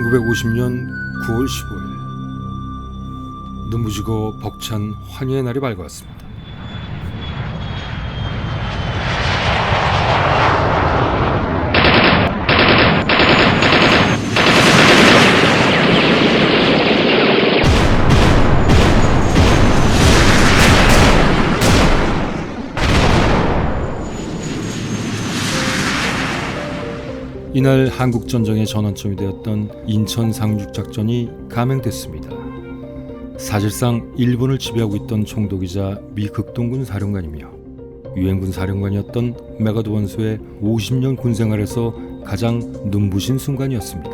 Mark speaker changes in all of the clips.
Speaker 1: 1950년 9월 15일 눈부시고 벅찬 환희의 날이 밝아왔습니다. 이날 한국전쟁의 전환점이 되었던 인천 상륙작전이 감행됐습니다. 사실상 일본을 지배하고 있던 총독이자 미 극동군 사령관이며 유엔군 사령관이었던 메가더 원수의 50년 군생활에서 가장 눈부신 순간이었습니다.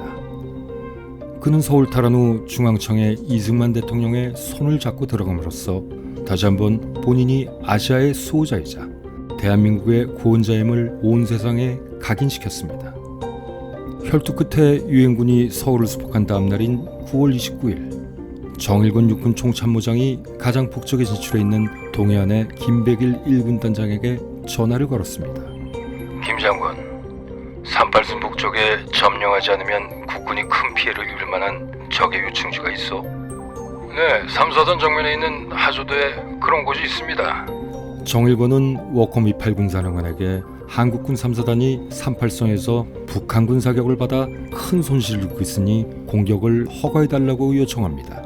Speaker 1: 그는 서울 탈환 후 중앙청에 이승만 대통령의 손을 잡고 들어감으로써 다시 한번 본인이 아시아의 수호자이자 대한민국의 구원자임을 온 세상에 각인시켰습니다. 혈투 끝에 유엔군이 서울을 수복한 다음 날인 9월 29일 정일권 육군 총참모장이 가장 북쪽에 진출해 있는 동해안의 김백일 1군 단장에게 전화를 걸었습니다.
Speaker 2: 김 장군, 38선 북쪽에 점령하지 않으면 국군이 큰 피해를 입을 만한 적의 요충지가 있어? 네, 3사단 정면에 있는 하조도에 그런 곳이 있습니다.
Speaker 1: 정일권은 워커미 8군 사령관에게 한국군 3사단이 38선에서 북한군 사격을 받아 큰 손실을 입고 있으니 공격을 허가해달라고 요청합니다.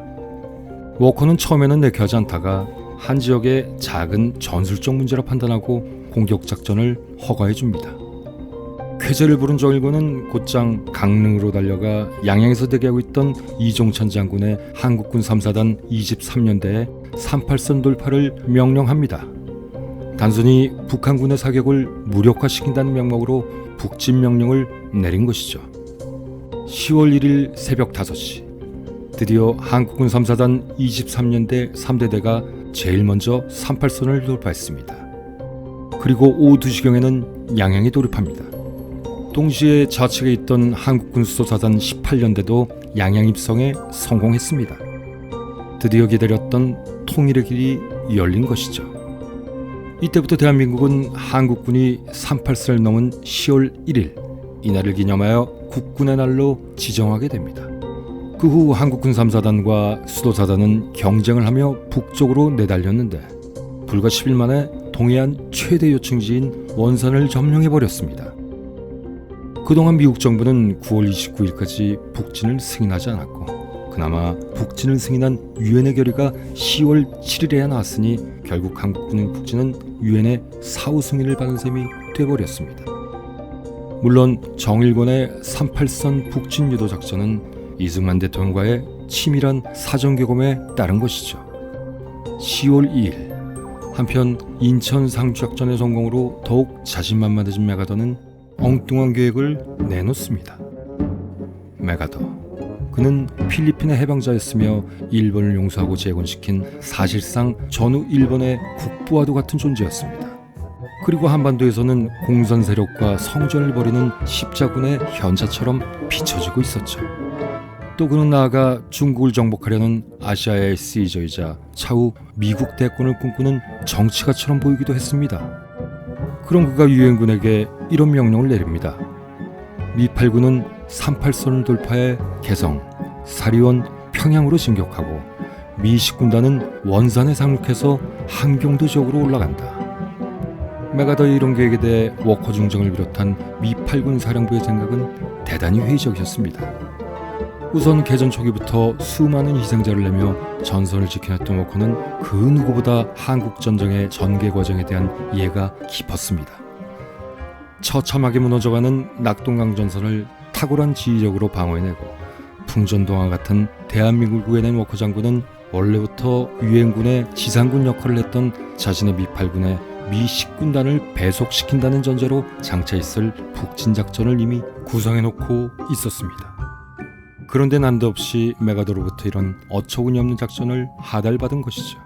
Speaker 1: 워커는 처음에는 내키하지 않다가 한 지역의 작은 전술적 문제라 판단하고 공격 작전을 허가해줍니다. 쾌재를 부른 정일권은 곧장 강릉으로 달려가 양양에서 대기하고 있던 이종찬 장군의 한국군 3사단 23년대에 38선 돌파를 명령합니다. 단순히 북한군의 사격을 무력화시킨다는 명목으로 북진 명령을 내린 것이죠. 10월 1일 새벽 5시 드디어 한국군 3사단 23년대 3대대가 제일 먼저 38선을 돌파했습니다. 그리고 오후 2시경에는 양양에 돌입합니다. 동시에 좌측에 있던 한국군 수도사단 18년대도 양양 입성에 성공했습니다. 드디어 기다렸던 통일의 길이 열린 것이죠. 이때부터 대한민국은 한국군이 38선을 넘은 10월 1일 이날을 기념하여 국군의 날로 지정하게 됩니다. 그 후 한국군 3사단과 수도사단은 경쟁을 하며 북쪽으로 내달렸는데 불과 10일 만에 동해안 최대 요충지인 원산을 점령해버렸습니다. 그동안 미국 정부는 9월 29일까지 북진을 승인하지 않았고 그나마 북진을 승인한 유엔의 결의가 10월 7일에야 나왔으니 결국 한국군의 북진은 유엔의 사후 승인을 받은 셈이 돼버렸습니다. 물론 정일권의 38선 북진 유도 작전은 이승만 대통령과의 치밀한 사전 교감에 따른 것이죠. 10월 2일 한편 인천 상륙작전의 성공으로 더욱 자신만만해진 메가더는 엉뚱한 계획을 내놓습니다. 메가더 그는 필리핀의 해방자였으며 일본을 용서하고 재건시킨 사실상 전후 일본의 국부와도 같은 존재였습니다. 그리고 한반도에서는 공산 세력과 성전을 벌이는 십자군의 현자처럼 비춰지고 있었죠. 또 그는 나아가 중국을 정복하려는 아시아의 시저이자 차후 미국 대권을 꿈꾸는 정치가처럼 보이기도 했습니다. 그런 그가 유엔군에게 이런 명령을 내립니다. 미 8군은 38선을 돌파해 개성, 사리원, 평양으로 진격하고 미 10군단은 원산에 상륙해서 함경도 지역으로 올라간다. 메가더의 이런 계획에 대해 워커 중정을 비롯한 미 8군 사령부의 생각은 대단히 회의적이었습니다. 우선 개전 초기부터 수많은 희생자를 내며 전선을 지켜냈던 워커는 그 누구보다 한국전쟁의 전개 과정에 대한 이해가 깊었습니다. 처참하게 무너져가는 낙동강 전선을 탁월한 지휘력으로 방어해내고 풍전동화 같은 대한민국을 구해낸 워커 장군은 원래부터 유엔군의 지상군 역할을 했던 자신의 미 8군의 미 10군단을 배속시킨다는 전제로 장차 있을 북진작전을 이미 구성해놓고 있었습니다. 그런데 난데없이 메가더로부터 이런 어처구니 없는 작전을 하달받은 것이죠.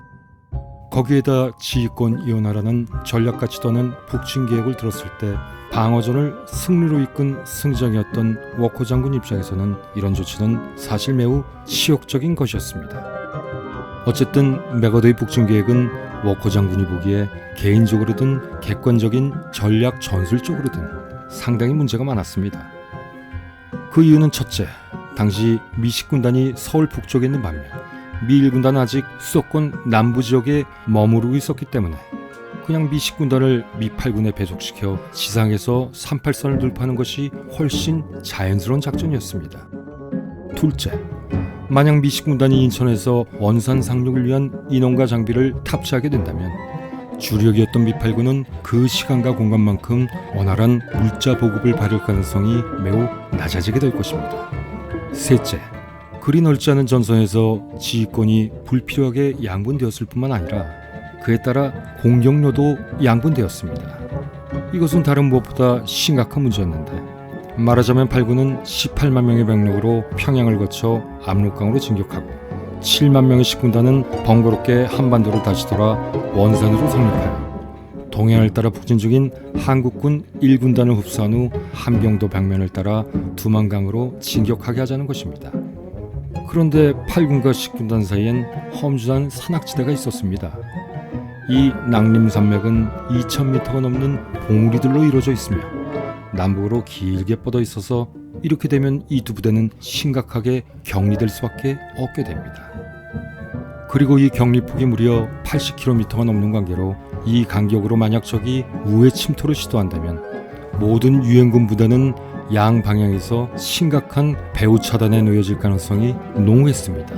Speaker 1: 거기에다 지휘권 이원하라는 전략가치도 않은 북진 계획을 들었을 때 방어전을 승리로 이끈 승장이었던 워커 장군 입장에서는 이런 조치는 사실 매우 치욕적인 것이었습니다. 어쨌든 메가더의 북진 계획은 워커 장군이 보기에 개인적으로든 객관적인 전략 전술적으로든 상당히 문제가 많았습니다. 그 이유는 첫째, 당시 미식 군단이 서울 북쪽에 있는 반면 미 1군단은 아직 수도권 남부 지역에 머무르고 있었기 때문에 그냥 미식 군단을 미 8군에 배속시켜 지상에서 38선을 돌파하는 것이 훨씬 자연스러운 작전이었습니다. 둘째, 만약 미식 군단이 인천에서 원산 상륙을 위한 인원과 장비를 탑재하게 된다면 주력이었던 미 8군은 그 시간과 공간만큼 원활한 물자 보급을 받을 가능성이 매우 낮아지게 될 것입니다. 셋째, 그리 넓지 않은 전선에서 지휘권이 불필요하게 양분되었을 뿐만 아니라 그에 따라 공격료도 양분되었습니다. 이것은 다른 무엇보다 심각한 문제였는데 말하자면 8군은 18만 명의 병력으로 평양을 거쳐 압록강으로 진격하고 7만 명의 식군단은 번거롭게 한반도로 다시 돌아 원산으로 상륙하여 동해안을 따라 북진 중인 한국군 1군단을 흡수한 후 함경도 방면을 따라 두만강으로 진격하게 하자는 것입니다. 그런데 8군과 식군단 사이엔 험준한 산악지대가 있었습니다. 이 낙림산맥은 2000m가 넘는 봉우리들로 이루어져 있으며 남북으로 길게 뻗어 있어서 이렇게 되면 이 두 부대는 심각하게 격리될 수밖에 없게 됩니다. 그리고 이 격리폭이 무려 80km가 넘는 관계로 이 간격으로 만약 적이 우회 침투를 시도한다면 모든 유엔군 부대는 양 방향에서 심각한 배후 차단에 놓여질 가능성이 농후했습니다.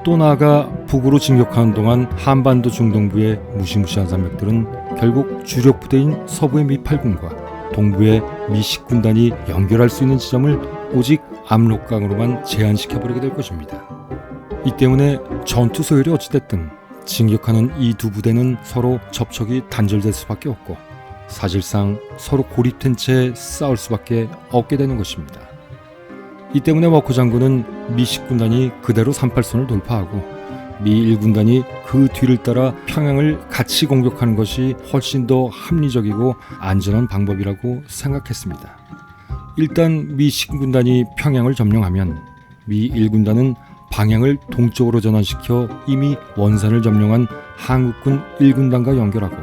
Speaker 1: 또 나아가 북으로 진격하는 동안 한반도 중동부의 무시무시한 산맥들은 결국 주력 부대인 서부의 미 8군과 동부의 미 10군단이 연결할 수 있는 지점을 오직 압록강으로만 제한시켜버리게 될 것입니다. 이 때문에 전투 소열이 어찌됐든 진격하는 이 두 부대는 서로 접촉이 단절될 수밖에 없고 사실상 서로 고립된 채 싸울 수밖에 없게 되는 것입니다. 이 때문에 워커 장군은 미 10군단이 그대로 38선을 돌파하고 미 1군단이 그 뒤를 따라 평양을 같이 공격하는 것이 훨씬 더 합리적이고 안전한 방법이라고 생각했습니다. 일단 미 10군단이 평양을 점령하면 미 1군단은 방향을 동쪽으로 전환시켜 이미 원산을 점령한 한국군 1군단과 연결하고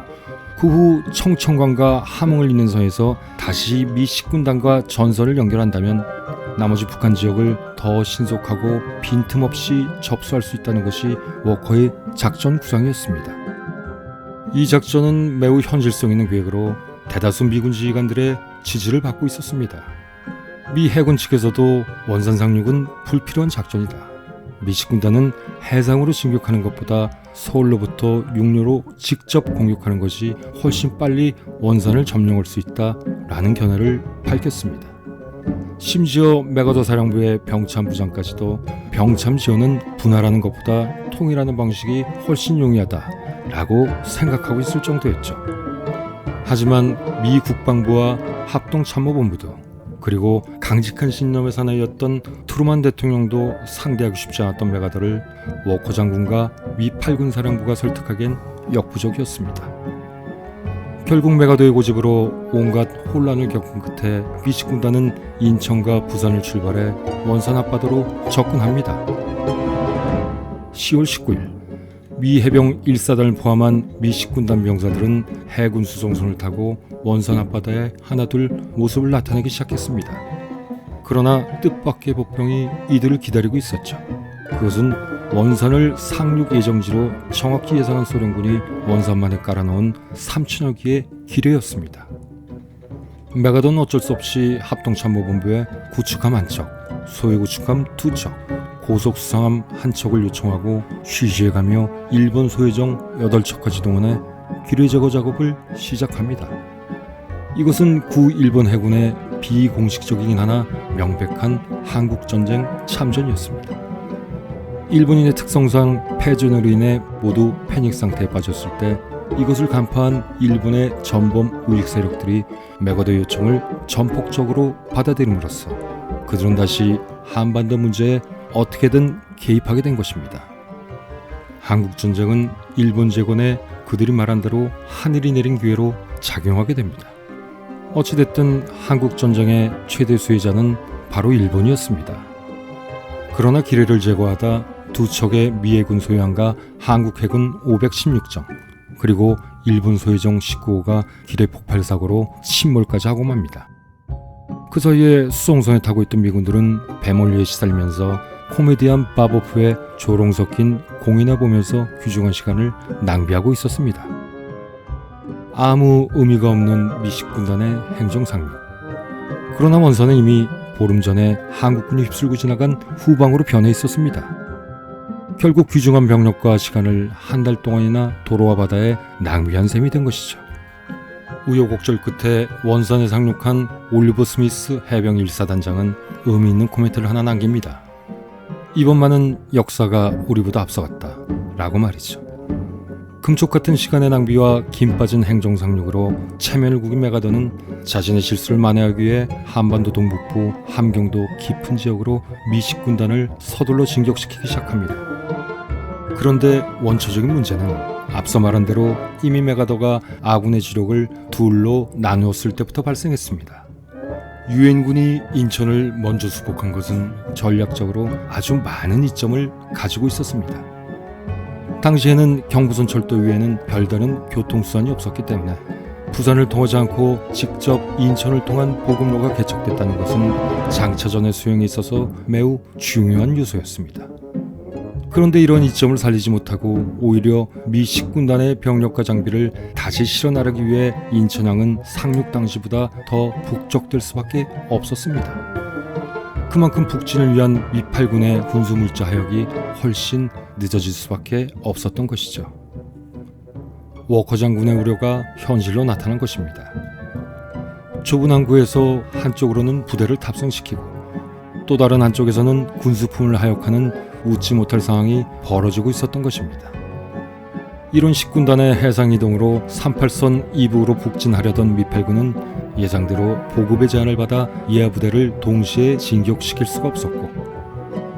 Speaker 1: 그 후 청천관과 함흥을 잇는 선에서 다시 미 10군단과 전선을 연결한다면 나머지 북한 지역을 더 신속하고 빈틈없이 접수할 수 있다는 것이 워커의 작전 구상이었습니다. 이 작전은 매우 현실성 있는 계획으로 대다수 미군 지휘관들의 지지를 받고 있었습니다. 미 해군 측에서도 원산 상륙은 불필요한 작전이다. 미 10군단은 해상으로 진격하는 것보다 서울로부터 육로로 직접 공격하는 것이 훨씬 빨리 원산을 점령할 수 있다라는 견해를 밝혔습니다. 심지어 맥어더 사령부의 병참 부장까지도 병참 지원은 분할하는 것보다 통일하는 방식이 훨씬 용이하다라고 생각하고 있을 정도였죠. 하지만 미 국방부와 합동참모본부도 그리고 강직한 신념의 사나이였던 트루만 대통령도 상대하기 쉽지 않았던 메가더를 워커 장군과 미 8군 사령부가 설득하기엔 역부족이었습니다. 결국 메가더의 고집으로 온갖 혼란을 겪은 끝에 미 10군단은 인천과 부산을 출발해 원산 앞바다로 접근합니다. 10월 19일 미 해병 1사단을 포함한 미 10군단 병사들은 해군 수송선을 타고 원산 앞바다에 하나둘 모습을 나타내기 시작했습니다. 그러나 뜻밖의 복병이 이들을 기다리고 있었죠. 그것은 원산을 상륙 예정지로 정확히 예상한 소련군이 원산만에 깔아놓은 3천여 기의 기뢰였습니다. 메가더는 어쩔 수 없이 합동참모본부에 구축함 1척, 소해 구축함 2척, 고속수상함 1척을 요청하고 쉬쉬해가며 일본 소해정 8척까지 동원해 기뢰 제거 작업을 시작합니다. 이것은 구 일본 해군의 비공식적이긴 하나 명백한 한국전쟁 참전이었습니다. 일본인의 특성상 패전으로 인해 모두 패닉 상태에 빠졌을 때 이것을 간파한 일본의 전범 우익 세력들이 메가더 요청을 전폭적으로 받아들임으로써 그들은 다시 한반도 문제에 어떻게든 개입하게 된 것입니다. 한국전쟁은 일본 재건에 그들이 말한 대로 하늘이 내린 기회로 작용하게 됩니다. 어찌됐든 한국전쟁의 최대 수혜자는 바로 일본이었습니다. 그러나 기뢰를 제거하다 두 척의 미 해군 소유함과 한국 해군 516정 그리고 일본 소유정 19호가 기뢰 폭발 사고로 침몰까지 하고 맙니다. 그 사이에 수송선에 타고 있던 미군들은 배멀리에 시달리면서 코미디언 바보프의 조롱 섞인 공이나 보면서 귀중한 시간을 낭비하고 있었습니다. 아무 의미가 없는 미식 군단의 행정 상륙. 그러나 원선은 이미 보름 전에 한국군이 휩쓸고 지나간 후방으로 변해 있었습니다. 결국 귀중한 병력과 시간을 한 달 동안이나 도로와 바다에 낭비한 셈이 된 것이죠. 우여곡절 끝에 원산에 상륙한 올리버 스미스 해병 1사단장은 의미 있는 코멘트를 하나 남깁니다. 이번만은 역사가 우리보다 앞서갔다 라고 말이죠. 금쪽 같은 시간의 낭비와 김 빠진 행정 상륙으로 체면을 구긴 메가더는 자신의 실수를 만회하기 위해 한반도 동북부 함경도 깊은 지역으로 미식 군단을 서둘러 진격시키기 시작합니다. 그런데 원초적인 문제는 앞서 말한 대로 이미 메가더가 아군의 주력을 둘로 나누었을 때부터 발생했습니다. 유엔군이 인천을 먼저 수복한 것은 전략적으로 아주 많은 이점을 가지고 있었습니다. 당시에는 경부선 철도 위에는 별다른 교통수단이 없었기 때문에 부산을 통하지 않고 직접 인천을 통한 보급로가 개척됐다는 것은 장차전의 수행에 있어서 매우 중요한 요소였습니다. 그런데 이런 이점을 살리지 못하고 오히려 미식 군단의 병력과 장비를 다시 실어 나르기 위해 인천항은 상륙 당시보다 더 북적될 수밖에 없었습니다. 그만큼 북진을 위한 미8군의 군수물자 하역이 훨씬 늦어질 수밖에 없었던 것이죠. 워커 장군의 우려가 현실로 나타난 것입니다. 좁은 항구에서 한쪽으로는 부대를 탑승시키고 또 다른 한쪽에서는 군수품을 하역하는 웃지 못할 상황이 벌어지고 있었던 것입니다. 이런 10군단의 해상이동으로 38선 이북으로 북진하려던 미8군은 예상대로 보급의 제한을 받아 이하 부대를 동시에 진격시킬 수가 없었고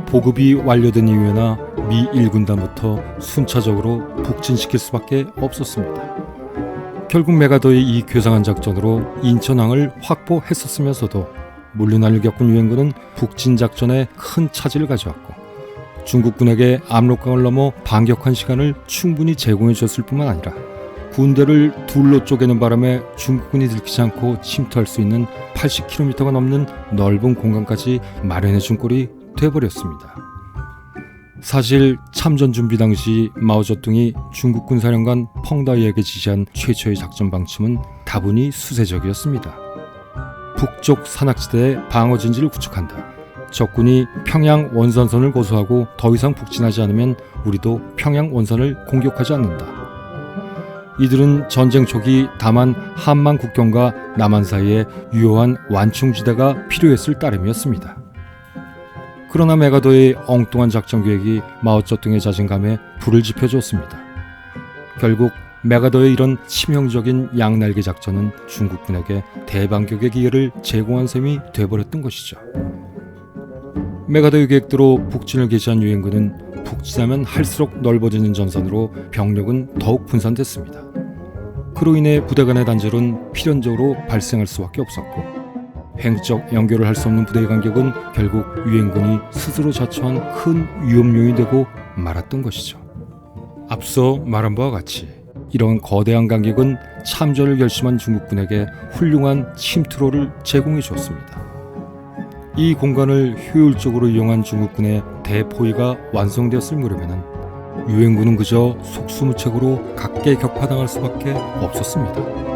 Speaker 1: 보급이 완료된 이후에나 미 1군단부터 순차적으로 북진시킬 수밖에 없었습니다. 결국 메가더의 이 괴상한 작전으로 인천항을 확보했었으면서도 물리난을 겪은 유엔군은 북진 작전에 큰 차질을 가져왔고 중국군에게 압록강을 넘어 반격한 시간을 충분히 제공해 줬을 뿐만 아니라 군대를 둘로 쪼개는 바람에 중국군이 들키지 않고 침투할 수 있는 80km가 넘는 넓은 공간까지 마련해 준 꼴이 돼버렸습니다. 사실 참전 준비 당시 마오쩌둥이 중국군 사령관 펑다이에게 지시한 최초의 작전 방침은 다분히 수세적이었습니다. 북쪽 산악지대에 방어진지를 구축한다. 적군이 평양 원산선을 고수하고 더 이상 북진하지 않으면 우리도 평양 원산을 공격하지 않는다. 이들은 전쟁 초기 다만 한만 국경과 남한 사이에 유효한 완충지대가 필요했을 따름이었습니다. 그러나 메가더의 엉뚱한 작전 계획이 마오쩌둥의 자신감에 불을 지펴주었습니다. 결국 메가더의 이런 치명적인 양날개 작전은 중국군에게 대반격의 기회를 제공한 셈이 돼버렸던 것이죠. 메가더의 계획대로 북진을 개시한 유엔군은 북진하면 할수록 넓어지는 전선으로 병력은 더욱 분산됐습니다. 그로 인해 부대 간의 단절은 필연적으로 발생할 수밖에 없었고 행적 연결을 할 수 없는 부대의 간격은 결국 유엔군이 스스로 자초한 큰 위험 요인이 되고 말았던 것이죠. 앞서 말한 바와 같이 이런 거대한 간격은 참전을 결심한 중국군에게 훌륭한 침투로를 제공해 주었습니다. 이 공간을 효율적으로 이용한 중국군의 대포위가 완성되었을 무렵에는 유엔군은 그저 속수무책으로 각계격파당할 수밖에 없었습니다.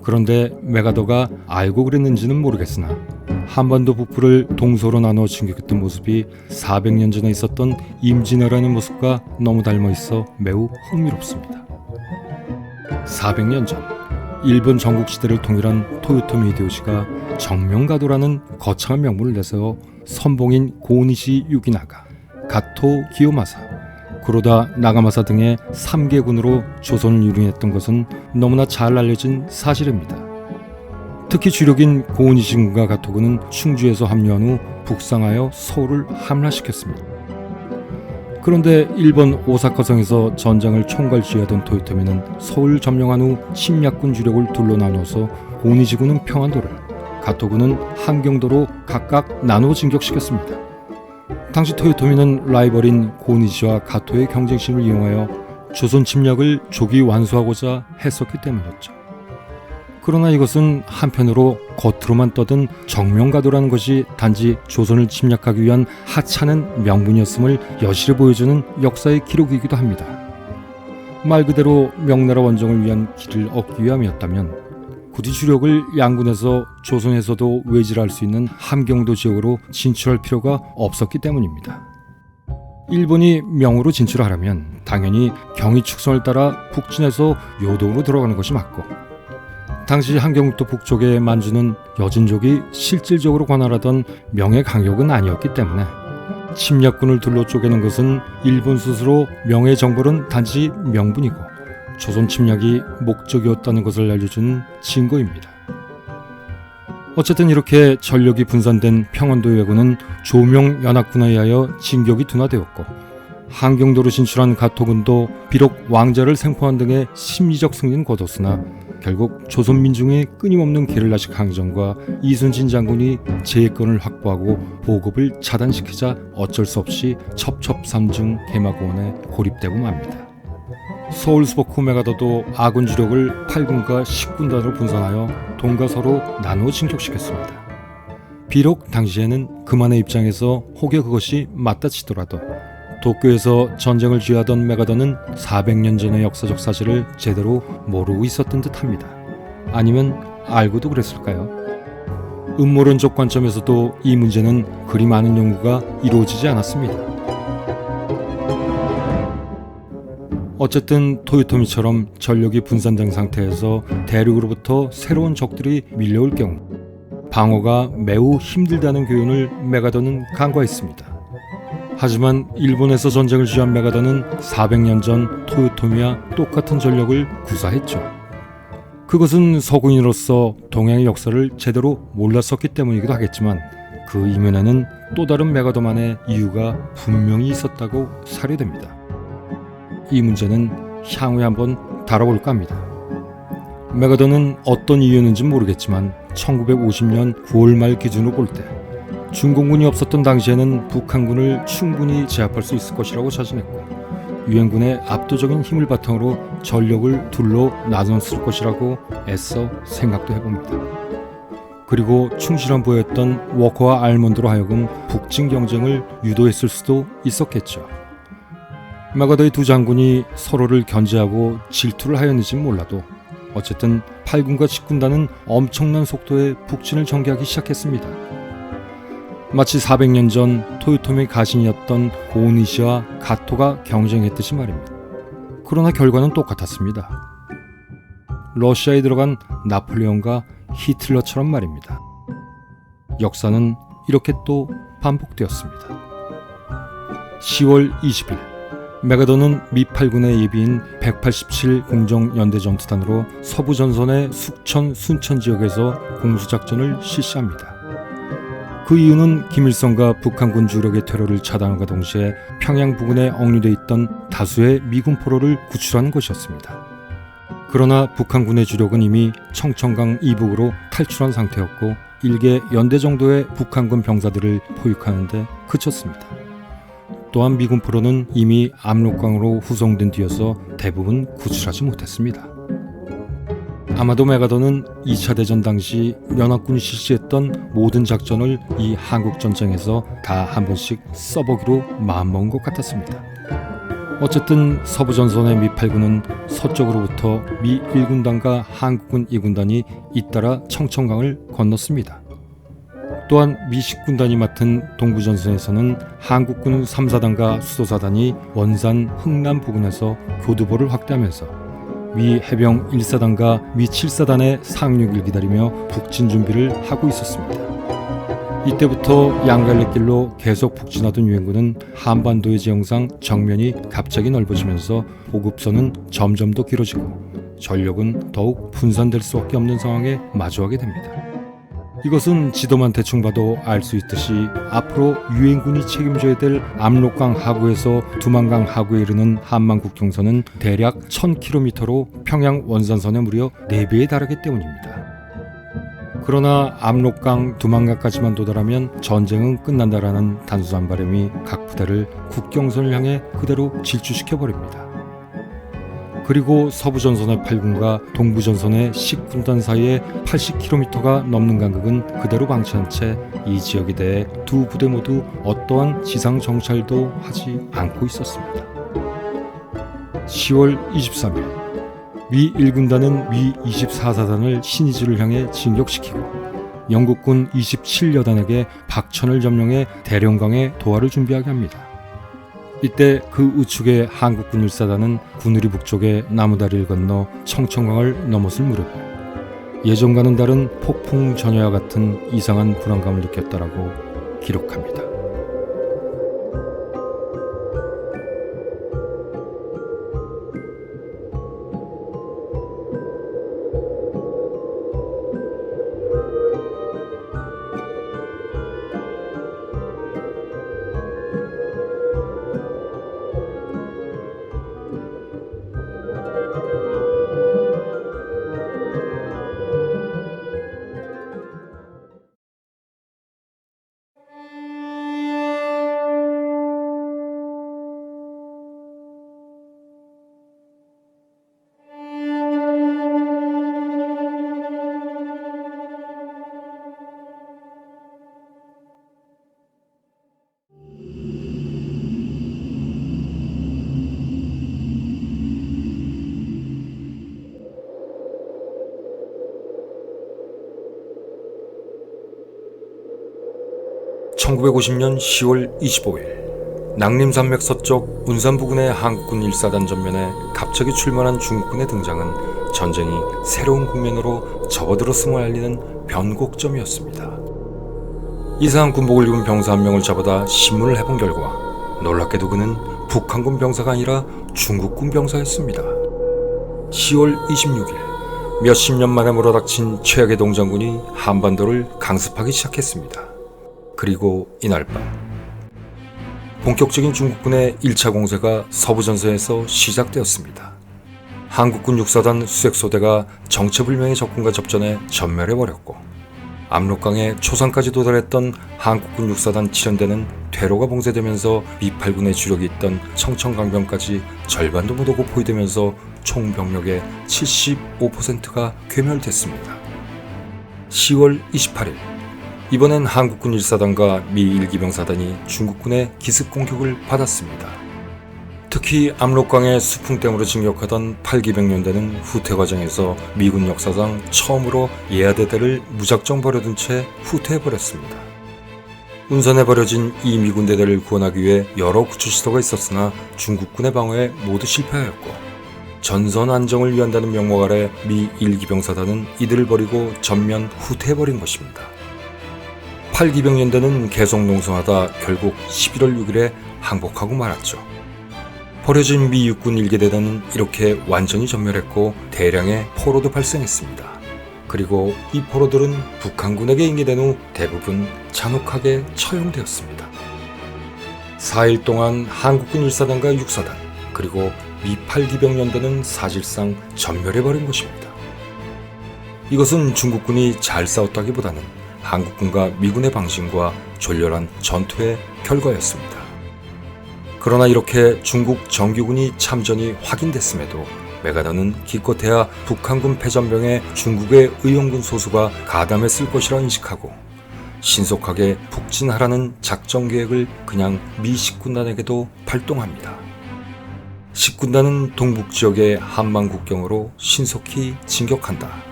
Speaker 1: 그런데 메가더가 알고 그랬는지는 모르겠으나 한반도 북부를 동서로 나눠 진격했던 모습이 400년 전에 있었던 임진왜란의 모습과 너무 닮아 있어 매우 흥미롭습니다. 400년 전 일본 전국시대를 통일한 토요토미 히데요시가 정명가도라는 거창한 명분을 내세워 선봉인 고니시 유기나가, 가토 기요마사, 구로다 나가마사 등의 3개군으로 조선을 유린했던 것은 너무나 잘 알려진 사실입니다. 특히 주력인 고니시군과 가토군은 충주에서 합류한 후 북상하여 서울을 함락시켰습니다. 그런데 일본 오사카성에서 전장을 총괄지휘하던 토요토미는 서울 점령한 후 침략군 주력을 둘로 나누어서 고니시군은 평안도를, 가토군은 함경도로 각각 나누어 진격시켰습니다. 당시 토요토미는 라이벌인 고니시와 가토의 경쟁심을 이용하여 조선 침략을 조기 완수하고자 했었기 때문이었죠. 그러나 이것은 한편으로 겉으로만 떠든 정명가도라는 것이 단지 조선을 침략하기 위한 하찮은 명분이었음을 여실히 보여주는 역사의 기록이기도 합니다. 말 그대로 명나라 원정을 위한 길을 얻기 위함이었다면 굳이 주력을 양군에서 조선에서도 외질할 수 있는 함경도 지역으로 진출할 필요가 없었기 때문입니다. 일본이 명으로 진출하려면 당연히 경의 축선을 따라 북진해서 요동으로 들어가는 것이 맞고, 당시 함경도 북쪽의 만주는 여진족이 실질적으로 관할하던 명의 강역은 아니었기 때문에 침략군을 둘러 쪼개는 것은 일본 스스로 명의 정벌은 단지 명분이고 조선 침략이 목적이었다는 것을 알려주는 증거입니다. 어쨌든 이렇게 전력이 분산된 평안도 왜군은 조명 연합군에 의하여 진격이 둔화되었고, 함경도로 진출한 가토군도 비록 왕자를 생포한 등의 심리적 승리는 거뒀으나 결국 조선 민중의 끊임없는 게릴라식 항전과 이순신 장군이 제해권을 확보하고 보급을 차단시키자 어쩔 수 없이 첩첩산중 개마고원에 고립되고 맙니다. 서울스포크 메가더도 아군 주력을 8군과 10군단으로 분산하여 동과 서로 나누어 진격시켰습니다. 비록 당시에는 그만의 입장에서 혹여 그것이 맞다 치더라도 도쿄에서 전쟁을 쥐하던 메가더는 400년 전의 역사적 사실을 제대로 모르고 있었던 듯합니다. 아니면 알고도 그랬을까요? 음모론적 관점에서도 이 문제는 그리 많은 연구가 이루어지지 않았습니다. 어쨌든 토요토미처럼 전력이 분산된 상태에서 대륙으로부터 새로운 적들이 밀려올 경우 방어가 매우 힘들다는 교훈을 메가더는 간과했습니다. 하지만 일본에서 전쟁을 쥐한 메가더는 400년 전 토요토미와 똑같은 전력을 구사했죠. 그것은 서구인으로서 동양의 역사를 제대로 몰랐었기 때문이기도 하겠지만 그 이면에는 또 다른 메가더만의 이유가 분명히 있었다고 사료됩니다. 이 문제는 향후에 한번 다뤄볼까 합니다. 메가더는 어떤 이유였는지 모르겠지만 1950년 9월 말 기준으로 볼 때 중공군이 없었던 당시에는 북한군을 충분히 제압할 수 있을 것이라고 자신했고, 유엔군의 압도적인 힘을 바탕으로 전력을 둘로 나눴을 것이라고 애써 생각도 해봅니다. 그리고 충실한 부하였던 워커와 알몬드로 하여금 북진 경쟁을 유도했을 수도 있었겠죠. 메가더의 두 장군이 서로를 견제하고 질투를 하였는지는 몰라도 어쨌든 8군과 10군단은 엄청난 속도의 북진을 전개하기 시작했습니다. 마치 400년 전 토요토미 가신이었던 고우니시와 가토가 경쟁했듯이 말입니다. 그러나 결과는 똑같았습니다. 러시아에 들어간 나폴레옹과 히틀러처럼 말입니다. 역사는 이렇게 또 반복되었습니다. 10월 20일 메가더는 미 8군의 예비인 187 공정 연대 전투단으로 서부 전선의 숙천, 순천 지역에서 공수작전을 실시합니다. 그 이유는 김일성과 북한군 주력의 퇴로를 차단함과 동시에 평양 부근에 억류돼 있던 다수의 미군 포로를 구출하는 것이었습니다. 그러나 북한군의 주력은 이미 청천강 이북으로 탈출한 상태였고 일개 연대 정도의 북한군 병사들을 포획하는 데 그쳤습니다. 또한 미군 포로는 이미 압록강으로 후송된 뒤여서 대부분 구출하지 못했습니다. 아마도 메가더는 2차 대전 당시 연합군이 실시했던 모든 작전을 이 한국전쟁에서 다 한 번씩 써보기로 마음먹은 것 같았습니다. 어쨌든 서부전선의 미 8군은 서쪽으로부터 미 1군단과 한국군 2군단이 잇따라 청천강을 건넜습니다. 또한 미 10군단이 맡은 동부전선에서는 한국군 3, 4단과 수도사단이 원산, 흥남 부근에서 교두보를 확대하면서 미 해병 1사단과 미 7사단의 상륙을 기다리며 북진 준비를 하고 있었습니다. 이때부터 양갈래길로 계속 북진하던 유엔군은 한반도의 지형상 정면이 갑자기 넓어지면서 보급선은 점점 더 길어지고 전력은 더욱 분산될 수밖에 없는 상황에 마주하게 됩니다. 이것은 지도만 대충 봐도 알 수 있듯이 앞으로 유엔군이 책임져야 될 압록강 하구에서 두만강 하구에 이르는 한만 국경선은 대략 1000km로 평양 원산선에 무려 4배에 달하기 때문입니다. 그러나 압록강 두만강까지만 도달하면 전쟁은 끝난다라는 단순한 바람이 각 부대를 국경선을 향해 그대로 질주시켜버립니다. 그리고 서부전선의 8군과 동부전선의 10군단 사이에 80km가 넘는 간극은 그대로 방치한 채 이 지역에 대해 두 부대 모두 어떠한 지상 정찰도 하지 않고 있었습니다. 10월 23일 미 1군단은 미 24사단을 신의주를 향해 진격시키고 영국군 27여단에게 박천을 점령해 대령강에 도하를 준비하게 합니다. 이때 그 우측의 한국군 1사단은 군우리 북쪽의 나무다리를 건너 청천강을 넘었을 무렵에 예전과는 다른 폭풍 전야와 같은 이상한 불안감을 느꼈다라고 기록합니다. (1950년 10월 25일) 낭림산맥 서쪽 운산 부근의 한국군 1사단 전면에 갑자기 출몰한 중국군의 등장은 전쟁이 새로운 국면으로 접어들었음을 알리는 변곡점이었습니다. 이상한 군복을 입은 병사 한 명을 잡아다 신문을 해본 결과 놀랍게도 그는 북한군 병사가 아니라 중국군 병사였습니다. 10월 26일 몇십 년 만에 몰아닥친 최악의 동장군이 한반도를 강습하기 시작했습니다. 그리고 이날 밤 본격적인 중국군의 1차 공세가 서부전선에서 시작되었습니다. 한국군 6사단 수색소대가 정체불명의 적군과 접전해 전멸해버렸고 압록강의 초상까지 도달했던 한국군 6사단 7연대는 퇴로가 봉쇄되면서 미8군의 주력이 있던 청천강변까지 절반도 못 오고 포위되면서 총 병력의 75%가 괴멸됐습니다. 10월 28일 이번엔 한국군 1사단과 미 1기병사단이 중국군의 기습 공격을 받았습니다. 특히 압록강의 수풍댐으로 진격하던 8기병연대는 후퇴 과정에서 미군 역사상 처음으로 예하대대를 무작정 버려둔 채 후퇴해버렸습니다. 운선에 버려진 이 미군 대대를 구원하기 위해 여러 구출시도가 있었으나 중국군의 방어에 모두 실패하였고 전선 안정을 위한다는 명목 아래 미 1기병사단은 이들을 버리고 전면 후퇴해버린 것입니다. 8기병연대는 계속 농성하다 결국 11월 6일에 항복하고 말았죠. 버려진 미 육군 1기대단은 이렇게 완전히 전멸했고 대량의 포로도 발생했습니다. 그리고 이 포로들은 북한군에게 인계된 후 대부분 잔혹하게 처형되었습니다. 4일 동안 한국군 1사단과 6사단 그리고 미 8기병연대는 사실상 전멸해버린 것입니다. 이것은 중국군이 잘 싸웠다기보다는 한국군과 미군의 방심과 졸렬한 전투의 결과였습니다. 그러나 이렇게 중국 정규군이 참전이 확인됐음에도 메가더는 기껏해야 북한군 패전병에 중국의 의용군 소수가 가담했을 것이라 인식하고 신속하게 북진하라는 작전 계획을 그냥 미 10군단에게도 발동합니다. 10군단은 동북지역의 한만 국경으로 신속히 진격한다.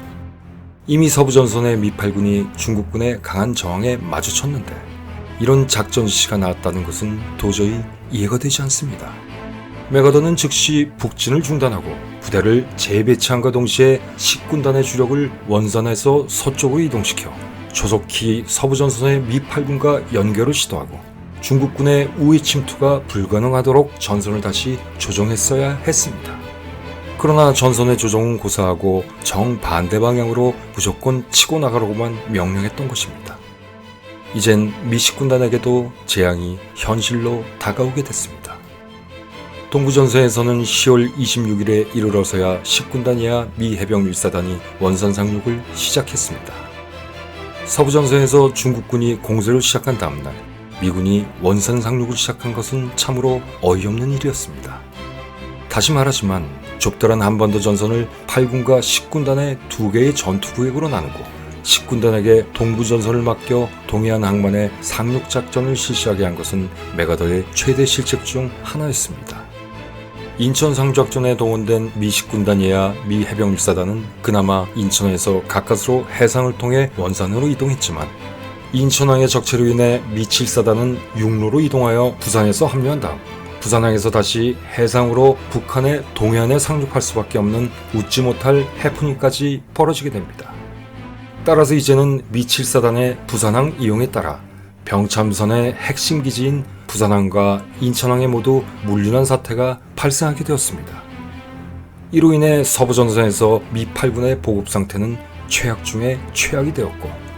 Speaker 1: 이미 서부전선의 미 8군이 중국군의 강한 저항에 마주쳤는데 이런 작전 지시가 나왔다는 것은 도저히 이해가 되지 않습니다. 메가더는 즉시 북진을 중단하고 부대를 재배치함과 동시에 10군단의 주력을 원산에서 서쪽으로 이동시켜 조속히 서부전선의 미 8군과 연결을 시도하고 중국군의 우회 침투가 불가능하도록 전선을 다시 조정했어야 했습니다. 그러나 전선의 조정은 고사하고 정반대 방향으로 무조건 치고 나가라고만 명령했던 것입니다. 이젠 미 10군단에게도 재앙이 현실로 다가오게 됐습니다. 동부전선에서는 10월 26일에 이르러서야 10군단이야 미 해병 1사단이 원산 상륙을 시작했습니다. 서부전선에서 중국군이 공세를 시작한 다음날 미군이 원산 상륙을 시작한 것은 참으로 어이없는 일이었습니다. 다시 말하지만 좁다란 한반도 전선을 8군과 10군단의 2개의 전투구역으로 나누고 10군단에게 동부전선을 맡겨 동해안 항만의 상륙작전을 실시하게 한 것은 메가더의 최대 실책 중 하나였습니다. 인천 상륙작전에 동원된 미 10군단이야 미 해병1사단은 그나마 인천에서 가까스로 해상을 통해 원산으로 이동했지만 인천항의 적체로 인해 미 7사단은 육로로 이동하여 부산에서 합류한 다음 부산항에서 다시 해상으로 북한의 동해안에 상륙할 수밖에 없는 웃지 못할 해프닝까지 벌어지게 됩니다. 따라서 이제는 미 7사단의 부산항 이용에 따라 병참선의 핵심 기지인 부산항과 인천항에 모두 물륜한 사태가 발생하게 되었습니다. 이로 인해 서부전선에서 미 8군의 보급 상태는 최악 중에 최악이 되었고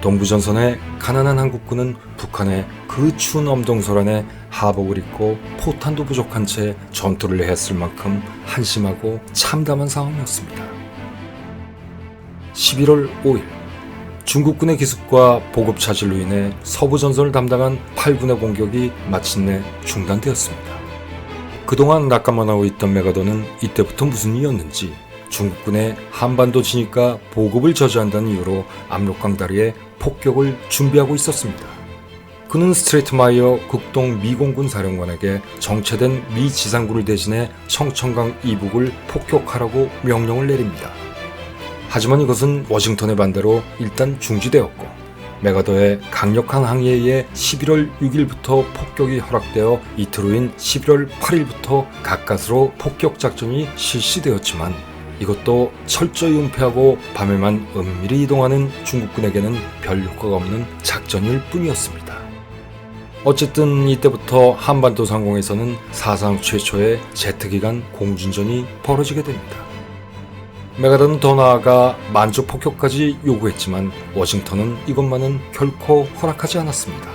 Speaker 1: 동부전선의 가난한 한국군은 북한의 그 추운 엄동설 안에 하복을 입고 포탄도 부족한 채 전투를 했을 만큼 한심하고 참담한 상황이었습니다. 11월 5일 중국군의 기습과 보급 차질로 인해 서부전선을 담당한 8군의 공격이 마침내 중단되었습니다. 그동안 낙감만 하고 있던 메가더는 이때부터 무슨 일이었는지 중국군의 한반도 진입과 보급을 저지한다는 이유로 압록강 다리에 폭격을 준비하고 있었습니다. 그는 스트레이트마이어 극동 미공군 사령관에게 정체된 미 지상군을 대신해 청천강 이북을 폭격하라고 명령을 내립니다. 하지만 이것은 워싱턴의 반대로 일단 중지되었고 메가더의 강력한 항의에 의해 11월 6일부터 폭격이 허락되어 이틀 후인 11월 8일부터 가까스로 폭격 작전이 실시되었지만 이것도 철저히 은폐하고 밤에만 은밀히 이동하는 중국군에게는 별 효과가 없는 작전일 뿐이었습니다. 어쨌든 이때부터 한반도 상공에서는 사상 최초의 제트기간 공중전이 벌어지게 됩니다. 메가더는 더 나아가 만주 폭격까지 요구했지만 워싱턴은 이것만은 결코 허락하지 않았습니다.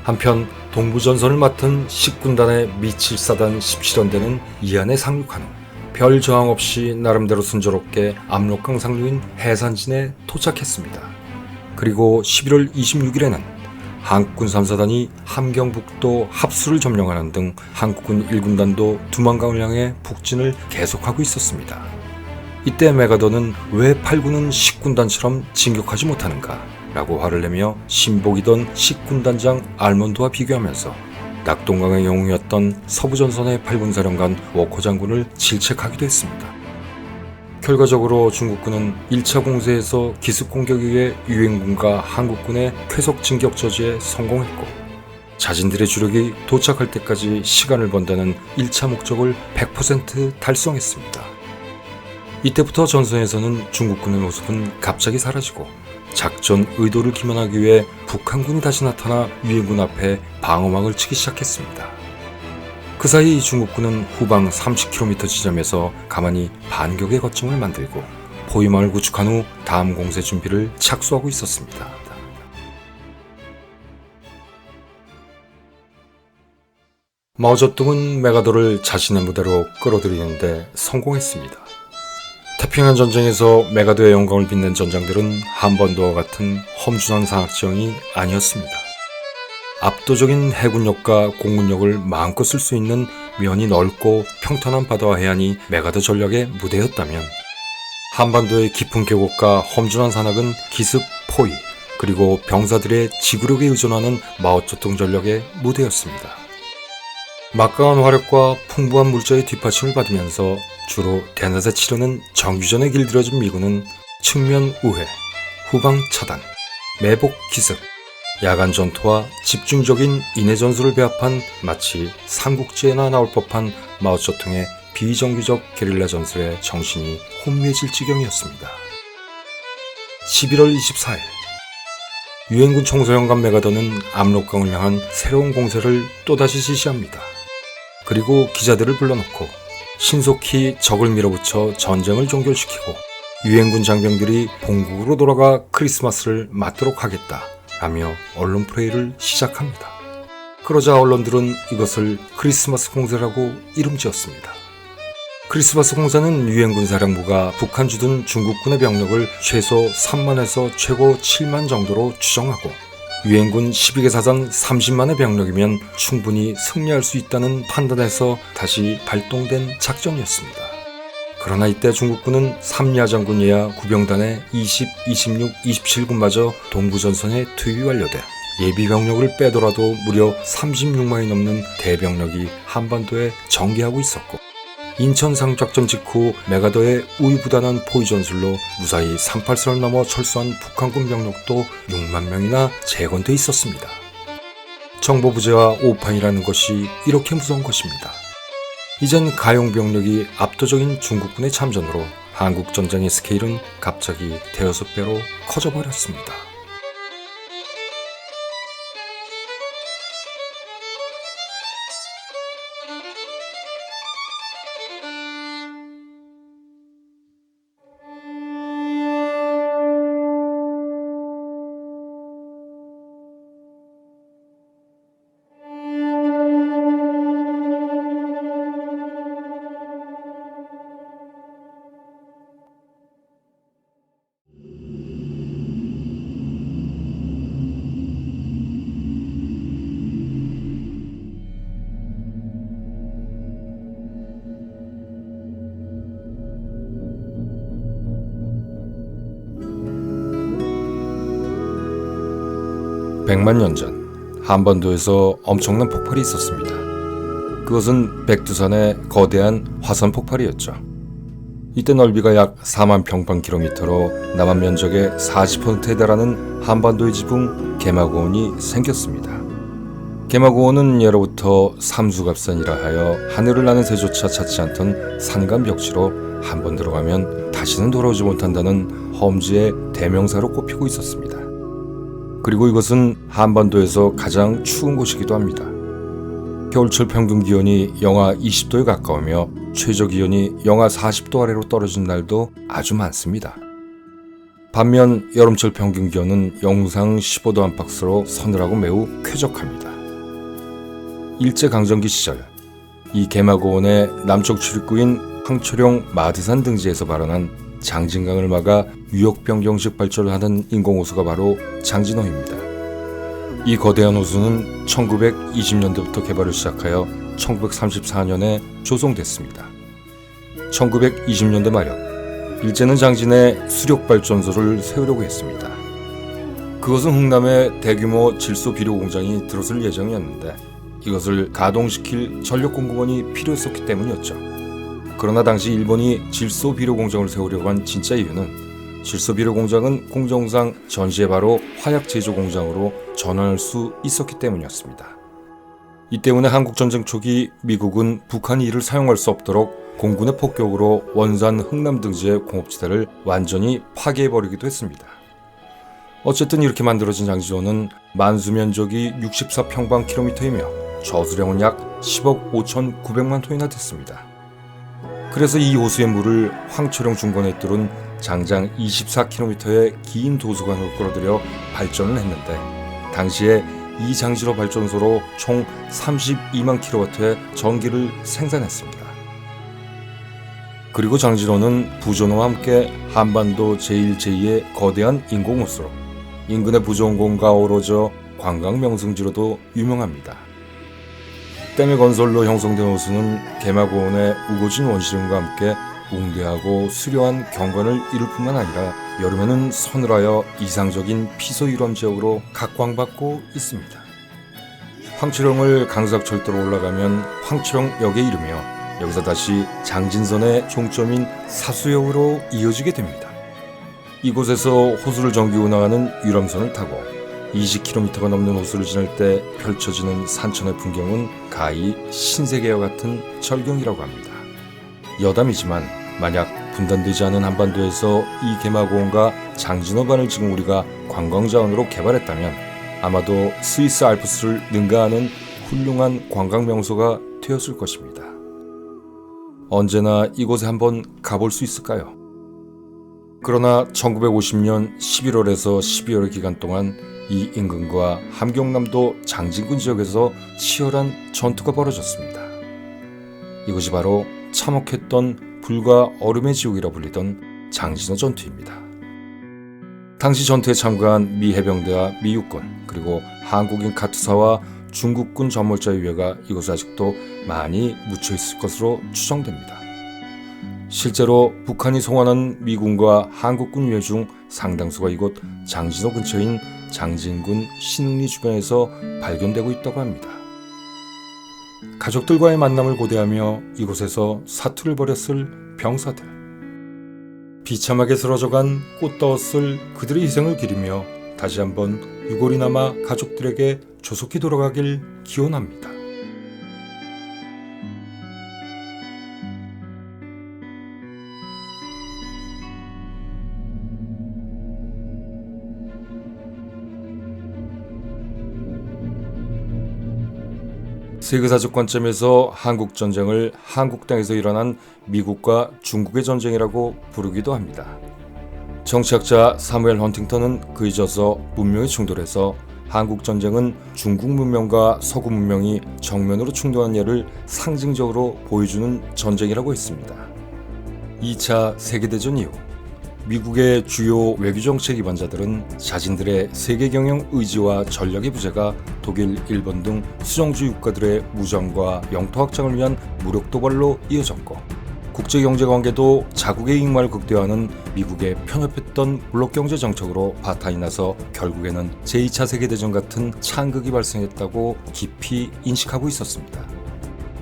Speaker 1: 한편 동부전선을 맡은 10군단의 미 7사단 17연대는 이안에 상륙한 후 별 저항 없이 나름대로 순조롭게 압록강 상류인 해산진에 도착했습니다. 그리고 11월 26일에는 한국군 3사단이 함경북도 합수를 점령하는 등 한국군 1군단도 두만강을 향해 북진을 계속하고 있었습니다. 이때 메가더는 왜 8군은 10군단처럼 진격하지 못하는가 라고 화를 내며 신복이던 10군단장 알몬드와 비교하면서 낙동강의 영웅이었던 서부전선의 8군 사령관 워커 장군을 질책하기도 했습니다. 결과적으로 중국군은 1차 공세에서 기습 공격에 의해 유엔군과 한국군의 쾌속 진격 저지에 성공했고 자신들의 주력이 도착할 때까지 시간을 번다는 1차 목적을 100% 달성했습니다. 이때부터 전선에서는 중국군의 모습은 갑자기 사라지고 작전 의도를 기만하기 위해 북한군이 다시 나타나 유엔군 앞에 방어막을 치기 시작했습니다. 그 사이 중국군은 후방 30km 지점에서 가만히 반격의 거점을 만들고 포위망을 구축한 후 다음 공세 준비를 착수하고 있었습니다. 마오쩌둥은 메가더를 자신의 무대로 끌어들이는데 성공했습니다. 태평양 전쟁에서 메가더의 영광을 빛낸 전장들은 한반도와 같은 험준한 상하지형이 아니었습니다. 압도적인 해군력과 공군력을 마음껏 쓸 수 있는 면이 넓고 평탄한 바다와 해안이 메가더 전략의 무대였다면 한반도의 깊은 계곡과 험준한 산악은 기습, 포위, 그리고 병사들의 지구력에 의존하는 마오쩌둥 전략의 무대였습니다. 막강한 화력과 풍부한 물자의 뒷받침을 받으면서 주로 대낮에 치르는 정규전에 길들여진 미군은 측면 우회, 후방 차단, 매복 기습, 야간 전투와 집중적인 인해 전술을 배합한 마치 삼국지에나 나올 법한 마오쩌둥의 비정규적 게릴라 전술에 정신이 혼미해질 지경이었습니다. 11월 24일 유엔군 총사령관 메가더는 압록강을 향한 새로운 공세를 또다시 지시합니다. 그리고 기자들을 불러놓고 신속히 적을 밀어붙여 전쟁을 종결시키고 유엔군 장병들이 본국으로 돌아가 크리스마스를 맞도록 하겠다 라며 언론 프레이를 시작합니다. 그러자 언론들은 이것을 크리스마스 공세라고 이름지었습니다. 크리스마스 공세는 유엔군 사령부가 북한 주둔 중국군의 병력을 최소 3만에서 최고 7만 정도로 추정하고 유엔군 12개 사단 30만의 병력이면 충분히 승리할 수 있다는 판단에서 다시 발동된 작전이었습니다. 그러나 이때 중국군은 삼야장군 이하 구병단의 20, 26, 27군마저 동부전선에 투입이 완료돼 예비 병력을 빼더라도 무려 36만이 넘는 대병력이 한반도에 전개하고 있었고, 인천 상작전 직후 메가더의 우유부단한 포위 전술로 무사히 38선을 넘어 철수한 북한군 병력도 6만 명이나 재건돼 있었습니다. 정보 부재와 오판이라는 것이 이렇게 무서운 것입니다. 이젠 가용 병력이 압도적인 중국군의 참전으로 한국 전쟁의 스케일은 갑자기 대여섯 배로 커져버렸습니다. 백만 년 전 한반도에서 엄청난 폭발이 있었습니다. 그것은 백두산의 거대한 화산 폭발이었죠. 이때 넓이가 약 4만 평방킬로미터로 남한 면적의 40%에 달하는 한반도의 지붕 개마고원이 생겼습니다. 개마고원은 예로부터 삼수갑산이라 하여 하늘을 나는 새조차 찾지 않던 산간 벽지로 한번 들어가면 다시는 돌아오지 못한다는 험지의 대명사로 꼽히고 있었습니다. 그리고 이것은 한반도에서 가장 추운 곳이기도 합니다. 겨울철 평균 기온이 영하 20도에 가까우며 최저 기온이 영하 40도 아래로 떨어진 날도 아주 많습니다. 반면 여름철 평균 기온은 영상 15도 안팎으로 서늘하고 매우 쾌적합니다. 일제강점기 시절 이 개마고원의 남쪽 출입구인 황초령 마드산 등지에서 발원한 장진강을 막아 유역병경식 발전을 하는 인공호수가 바로 장진호입니다. 이 거대한 호수는 1920년대부터 개발을 시작하여 1934년에 조성됐습니다. 1920년대 말년 일제는 장진에 수력발전소를 세우려고 했습니다. 그것은 흥남에 대규모 질소 비료 공장이 들어설 예정이었는데 이것을 가동시킬 전력 공급원이 필요했었기 때문이었죠. 그러나 당시 일본이 질소 비료 공장을 세우려고 한 진짜 이유는 질소 비료 공장은 공정상 전시에 바로 화약 제조 공장으로 전환할 수 있었기 때문이었습니다. 이 때문에 한국전쟁 초기 미국은 북한이 이를 사용할 수 없도록 공군의 폭격으로 원산 흥남 등지의 공업지대를 완전히 파괴해버리기도 했습니다. 어쨌든 이렇게 만들어진 장진호는 만수면적이 64평방킬로미터이며 저수량은 약 10억 5,900만 톤이나 됐습니다. 그래서 이 호수의 물을 황초령 중간에 뚫은 장장 24km의 긴 도수관으로 끌어들여 발전을 했는데 당시에 이 장진호 발전소로 총 32만 킬로와트의 전기를 생산했습니다. 그리고 장진호는 부전호와 함께 한반도 제1, 제2의 거대한 인공호수로 인근의 부전공과 어우러져 관광 명승지로도 유명합니다. 댐의 건설로 형성된 호수는 개마고원의 우거진 원시림과 함께 웅대하고 수려한 경관을 이룰 뿐만 아니라 여름에는 서늘하여 이상적인 피서 유람 지역으로 각광받고 있습니다. 황초령을 강삭철도로 올라가면 황초령역에 이르며 여기서 다시 장진선의 종점인 사수역으로 이어지게 됩니다. 이곳에서 호수를 정기 운항하는 유람선을 타고 20km가 넘는 호수를 지날 때 펼쳐지는 산천의 풍경은 가히 신세계와 같은 절경이라고 합니다. 여담이지만 만약 분단되지 않은 한반도에서 이 개마고원과 장진호반을 지금 우리가 관광자원으로 개발했다면 아마도 스위스 알프스를 능가하는 훌륭한 관광명소가 되었을 것입니다. 언제나 이곳에 한번 가볼 수 있을까요? 그러나 1950년 11월에서 12월 기간 동안 이 인근과 함경남도 장진군 지역에서 치열한 전투가 벌어졌습니다. 이것이 바로 참혹했던 불과 얼음의 지옥이라 불리던 장진호 전투입니다. 당시 전투에 참가한 미 해병대와 미 육군, 그리고 한국인 카투사와 중국군 전몰자의 유해가 이곳에 아직도 많이 묻혀 있을 것으로 추정됩니다. 실제로 북한이 송환한 미군과 한국군 유해 중 상당수가 이곳 장진호 근처인 장진군 신흥리 주변에서 발견되고 있다고 합니다. 가족들과의 만남을 고대하며 이곳에서 사투를 벌였을 병사들, 비참하게 쓰러져간 꽃다웠을 그들의 희생을 기리며 다시 한번 유골이 남아 가족들에게 조속히 돌아가길 기원합니다. 세계사적 관점에서 한국전쟁을 한국 땅에서 일어난 미국과 중국의 전쟁이라고 부르기도 합니다. 정치학자 사무엘 헌팅턴은 그에 져서 문명의 충돌에서 한국전쟁은 중국 문명과 서구 문명이 정면으로 충돌한 예를 상징적으로 보여주는 전쟁이라고 했습니다. 2차 세계대전 이후 미국의 주요 외교정책 기반자들은 자신들의 세계경영 의지와 전략의 부재가 독일, 일본 등 수정주의 국가들의 무장과 영토 확장을 위한 무력 도발로 이어졌고, 국제경제관계도 자국의 이익만을 극대화하는 미국의 편협했던 블록경제 정책으로 바탕이 나서 결국에는 제2차 세계대전 같은 창극이 발생했다고 깊이 인식하고 있었습니다.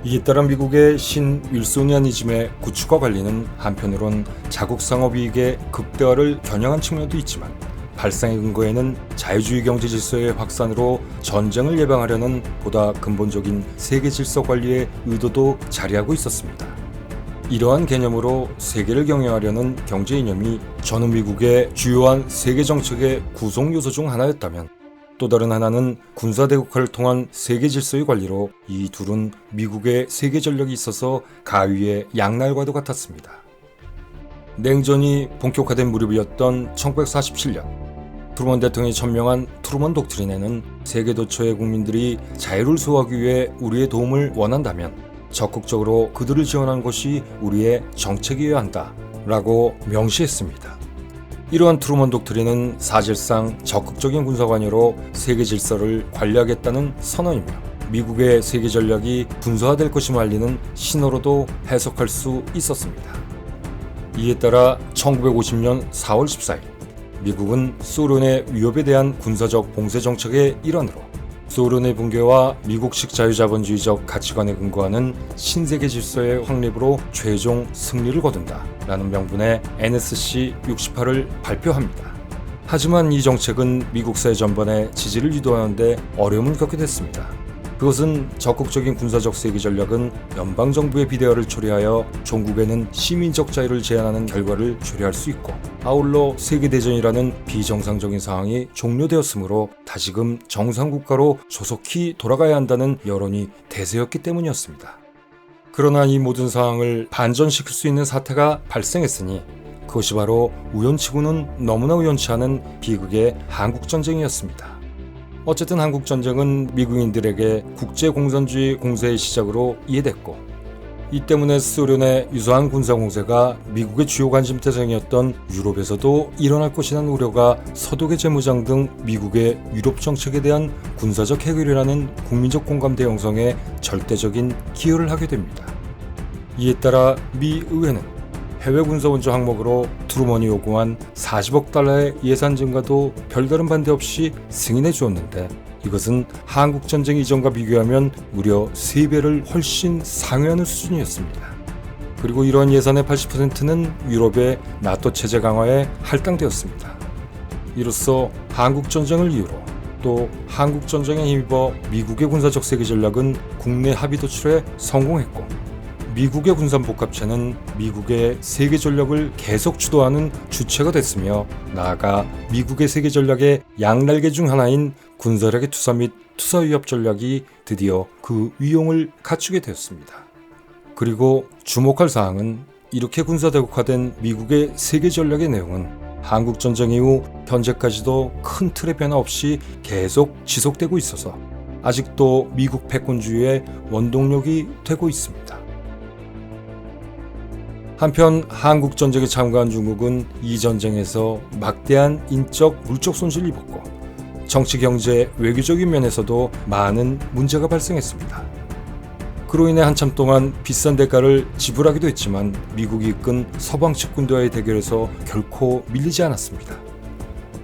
Speaker 1: 이에 따라 미국의 신윌소니아니즘의 구축과 관리는 한편으론 자국 상업 이익의 극대화를 겨냥한 측면도 있지만, 발상의 근거에는 자유주의 경제 질서의 확산으로 전쟁을 예방하려는 보다 근본적인 세계 질서 관리의 의도도 자리하고 있었습니다. 이러한 개념으로 세계를 경영하려는 경제 이념이 전후 미국의 주요한 세계 정책의 구성 요소 중 하나였다면, 또 다른 하나는 군사대국화를 통한 세계 질서의 관리로 이 둘은 미국의 세계 전력이 있어서 가위의 양날과도 같았습니다. 냉전이 본격화된 무렵이었던 1947년, 트루먼 대통령이 천명한 트루먼 독트린에는 세계 도처의 국민들이 자유를 수호하기 위해 우리의 도움을 원한다면 적극적으로 그들을 지원하는 것이 우리의 정책이어야 한다 라고 명시했습니다. 이러한 트루먼 독트린은 사실상 적극적인 군사관여로 세계 질서를 관리하겠다는 선언이며, 미국의 세계 전략이 군사화될 것임을 알리는 신호로도 해석할 수 있었습니다. 이에 따라 1950년 4월 14일 미국은 소련의 위협에 대한 군사적 봉쇄 정책의 일환으로 소련의 붕괴와 미국식 자유자본주의적 가치관에 근거하는 신세계 질서의 확립으로 최종 승리를 거둔다 라는 명분의 NSC 68을 발표합니다. 하지만 이 정책은 미국 사회 전반의 지지를 유도하는 데 어려움을 겪게 됐습니다. 그것은 적극적인 군사적 세계 전략은 연방정부의 비대화를 초래하여 종국에는 시민적 자유를 제한하는 결과를 초래할 수 있고, 아울러 세계대전이라는 비정상적인 상황이 종료되었으므로 다시금 정상국가로 조속히 돌아가야 한다는 여론이 대세였기 때문이었습니다. 그러나 이 모든 상황을 반전시킬 수 있는 사태가 발생했으니 그것이 바로 우연치고는 너무나 우연치 않은 비극의 한국전쟁이었습니다. 어쨌든 한국전쟁은 미국인들에게 국제공산주의 공세의 시작으로 이해됐고, 이 때문에 소련의 유사한 군사공세가 미국의 주요 관심대상이었던 유럽에서도 일어날 것이라는 우려가 서독의 재무장 등 미국의 유럽 정책에 대한 군사적 해결이라는 국민적 공감대 형성에 절대적인 기여를 하게 됩니다. 이에 따라 미 의회는 해외 군사 원조 항목으로 트루먼이 요구한 40억 달러의 예산 증가도 별다른 반대 없이 승인해 주었는데, 이것은 한국전쟁 이전과 비교하면 무려 3배를 훨씬 상회하는 수준이었습니다. 그리고 이러한 예산의 80%는 유럽의 나토 체제 강화에 할당되었습니다. 이로써 한국전쟁을 이유로 또 한국전쟁에 힘입어 미국의 군사적 세계 전략은 국내 합의 도출에 성공했고, 미국의 군산복합체는 미국의 세계 전략을 계속 주도하는 주체가 됐으며, 나아가 미국의 세계 전략의 양날개 중 하나인 군사력의 투사 및 투사 위협 전략이 드디어 그 위용을 갖추게 되었습니다. 그리고 주목할 사항은 이렇게 군사대국화된 미국의 세계 전략의 내용은 한국전쟁 이후 현재까지도 큰 틀의 변화 없이 계속 지속되고 있어서 아직도 미국 패권주의의 원동력이 되고 있습니다. 한편 한국전쟁에 참가한 중국은 이 전쟁에서 막대한 인적, 물적 손실을 입었고 정치, 경제, 외교적인 면에서도 많은 문제가 발생했습니다. 그로 인해 한참 동안 비싼 대가를 지불하기도 했지만 미국이 이끈 서방 측군대와의 대결에서 결코 밀리지 않았습니다.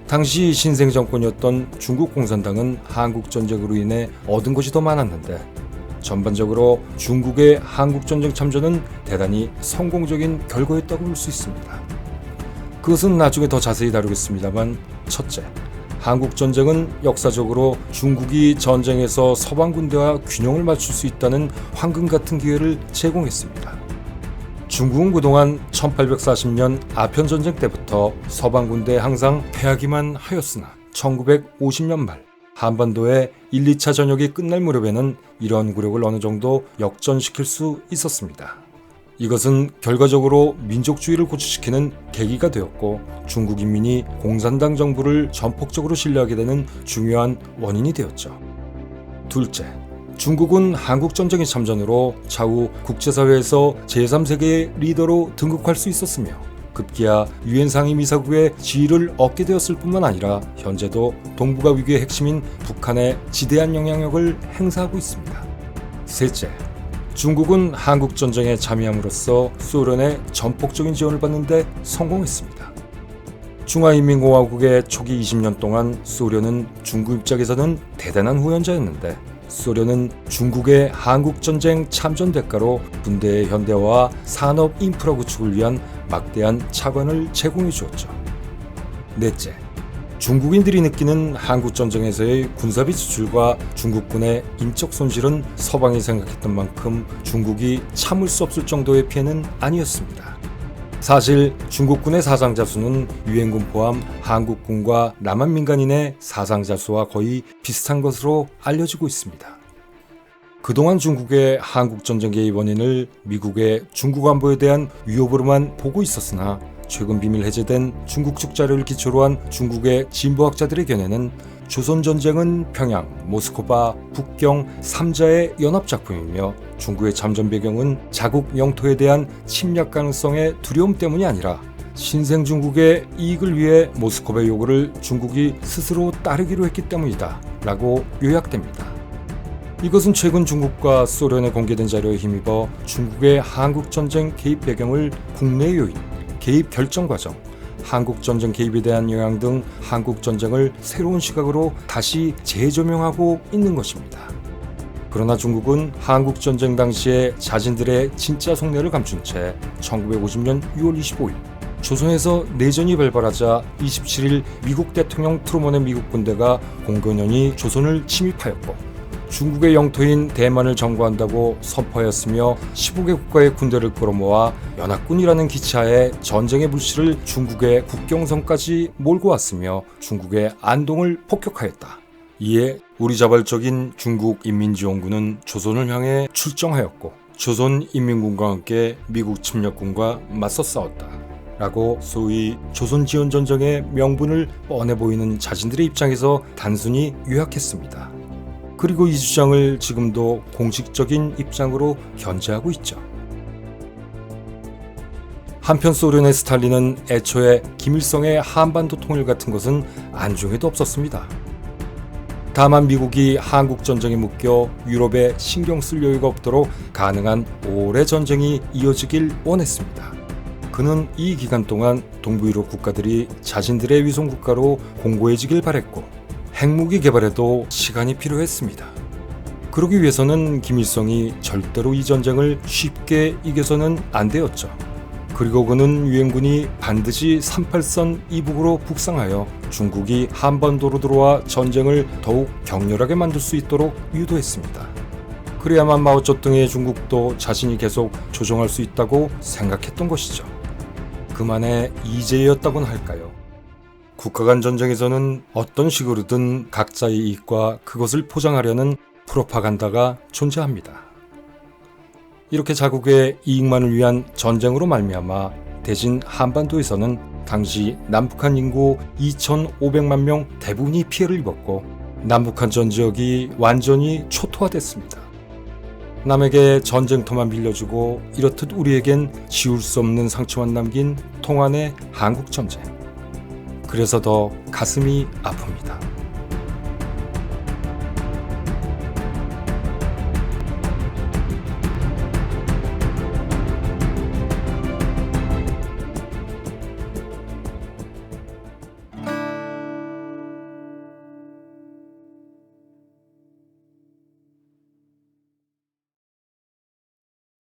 Speaker 1: 당시 신생 정권이었던 중국 공산당은 한국전쟁으로 인해 얻은 것이 더 많았는데 전반적으로 중국의 한국전쟁 참전은 대단히 성공적인 결과였다고 볼 수 있습니다. 그것은 나중에 더 자세히 다루겠습니다만, 첫째, 한국전쟁은 역사적으로 중국이 전쟁에서 서방 군대와 균형을 맞출 수 있다는 황금 같은 기회를 제공했습니다. 중국은 그동안 1840년 아편전쟁 때부터 서방 군대에 항상 패하기만 하였으나 1950년 말 한반도의 1, 2차 전역이 끝날 무렵에는 이런 굴욕을 어느 정도 역전시킬 수 있었습니다. 이것은 결과적으로 민족주의를 고취시키는 계기가 되었고 중국 인민이 공산당 정부를 전폭적으로 신뢰하게 되는 중요한 원인이 되었죠. 둘째, 중국은 한국전쟁의 참전으로 차후 국제사회에서 제3세계의 리더로 등극할 수 있었으며 급기야 유엔 상임이사국의 지위를 얻게 되었을 뿐만 아니라 현재도 동북아 위기의 핵심인 북한에 지대한 영향력을 행사하고 있습니다. 셋째, 중국은 한국전쟁에 참여함으로써 소련의 전폭적인 지원을 받는 데 성공했습니다. 중화인민공화국의 초기 20년 동안 소련은 중국 입장에서는 대단한 후연자였는데 소련은 중국의 한국전쟁 참전 대가로 군대의 현대화와 산업 인프라 구축을 위한 막대한 차관을 제공해 주었죠. 넷째, 중국인들이 느끼는 한국전쟁에서의 군사비 수출과 중국군의 인적 손실은 서방이 생각했던 만큼 중국이 참을 수 없을 정도의 피해는 아니었습니다. 사실 중국군의 사상자 수는 유엔군 포함 한국군과 남한 민간인의 사상자 수와 거의 비슷한 것으로 알려지고 있습니다. 그동안 중국의 한국전쟁 개입 원인을 미국의 중국 안보에 대한 위협으로만 보고 있었으나 최근 비밀 해제된 중국 측 자료를 기초로 한 중국의 진보학자들의 견해는 조선전쟁은 평양, 모스크바, 북경 3자의 연합작품이며 중국의 참전 배경은 자국 영토에 대한 침략 가능성의 두려움 때문이 아니라 신생 중국의 이익을 위해 모스크바의 요구를 중국이 스스로 따르기로 했기 때문이다 라고 요약됩니다. 이것은 최근 중국과 소련에 공개된 자료에 힘입어 중국의 한국전쟁 개입 배경을 국내 요인, 개입 결정 과정, 한국전쟁 개입에 대한 영향 등 한국전쟁을 새로운 시각으로 다시 재조명하고 있는 것입니다. 그러나 중국은 한국전쟁 당시에 자신들의 진짜 속내를 감춘 채 1950년 6월 25일 조선에서 내전이 발발하자 27일 미국 대통령 트루먼의 미국 군대가 공군연히 조선을 침입하였고 중국의 영토인 대만을 점거한다고 선포하였으며 15개 국가의 군대를 끌어모아 연합군이라는 기차에 전쟁의 불씨를 중국의 국경선까지 몰고 왔으며 중국의 안동을 폭격하였다. 이에 우리자발적인 중국 인민지원군은 조선을 향해 출정하였고 조선인민군과 함께 미국 침략군과 맞서 싸웠다. 라고 소위 조선지원전쟁의 명분을 뻔해 보이는 자신들의 입장에서 단순히 요약했습니다. 그리고 이 주장을 지금도 공식적인 입장으로 견제하고 있죠. 한편 소련의 스탈린은 애초에 김일성의 한반도 통일 같은 것은 안중에도 없었습니다. 다만 미국이 한국전쟁에 묶여 유럽에 신경 쓸 여유가 없도록 가능한 오래 전쟁이 이어지길 원했습니다. 그는 이 기간 동안 동부 유럽 국가들이 자신들의 위성 국가로 공고해지길 바랬고 핵무기 개발에도 시간이 필요했습니다. 그러기 위해서는 김일성이 절대로 이 전쟁을 쉽게 이겨서는 안 되었죠. 그리고 그는 유엔군이 반드시 38선 이북으로 북상하여 중국이 한반도로 들어와 전쟁을 더욱 격렬하게 만들 수 있도록 유도했습니다. 그래야만 마오쩌둥의 중국도 자신이 계속 조종할 수 있다고 생각했던 것이죠. 그만의 이제였다고는 할까요? 국가 간 전쟁에서는 어떤 식으로든 각자의 이익과 그것을 포장하려는 프로파간다가 존재합니다. 이렇게 자국의 이익만을 위한 전쟁으로 말미암아 대신 한반도에서는 당시 남북한 인구 2,500만 명 대부분이 피해를 입었고 남북한 전 지역이 완전히 초토화됐습니다. 남에게 전쟁터만 빌려주고 이렇듯 우리에겐 지울 수 없는 상처만 남긴 통한의 한국전쟁. 그래서 더 가슴이 아픕니다.